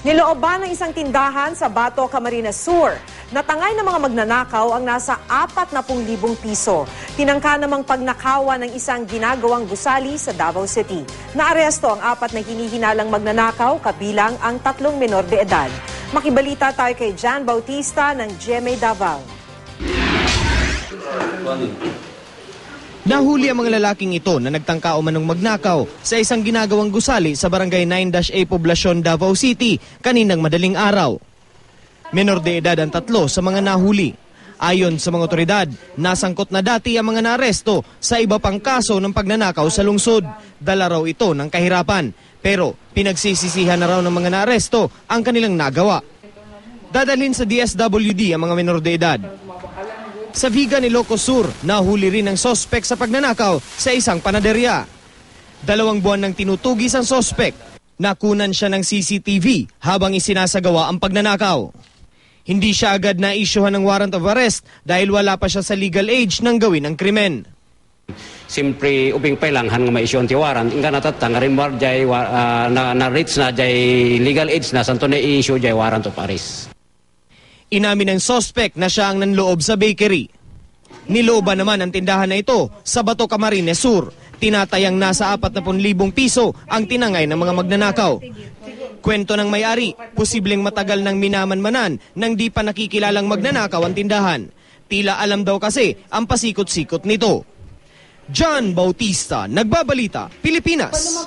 Nilooban ng isang tindahan sa Bato, Camarines Sur. Natangay ng mga magnanakaw ang nasa 40,000 piso. Tinangka namang pagnakawan ng isang ginagawang gusali sa Davao City. Naaresto ang 4 na hinihinalang magnanakaw, kabilang ang 3 menor de edad. Makibalita tayo kay Jan Bautista ng GMA Davao. Nahuli ang mga lalaking ito na nagtangka umanong magnakaw sa isang ginagawang gusali sa Barangay 9-A Poblacion, Davao City kaninang madaling araw. Menor de edad ang 3 sa mga nahuli. Ayon sa mga otoridad, nasangkot na dati ang mga naaresto sa iba pang kaso ng pagnanakaw sa lungsod. Dala raw ito ng kahirapan, pero pinagsisisihan na raw ng mga naaresto ang kanilang nagawa. Dadalhin sa DSWD ang mga menor de edad. Sa Vigan, Ilocos Sur, nahuli rin ang sospek sa pagnanakaw sa isang panaderya. 2 buwan nang tinutugis ang sospek. Nakunan siya ng CCTV habang isinasagawa ang pagnanakaw. Hindi siya agad na-isyuhan ng warrant of arrest dahil wala pa siya sa legal age ng gawin ang krimen. Siyempre, ubing pa lang nga ma-issue ti warrant. Inga natatang rin war jay na-reach na jay legal age na santo na i-issue jay warrant of arrest. Inamin ng sospek na siya ang nanloob sa bakery. Nilooban naman ang tindahan na ito sa Bato, Camarines Sur. Tinatayang nasa 40,000 piso ang tinangay ng mga magnanakaw. Kwento ng may-ari, posibleng matagal nang minamanmanan nang di pa nakikilalang magnanakaw ang tindahan. Tila alam daw kasi ang pasikot-sikot nito. John Bautista, Nagbabalita, Pilipinas.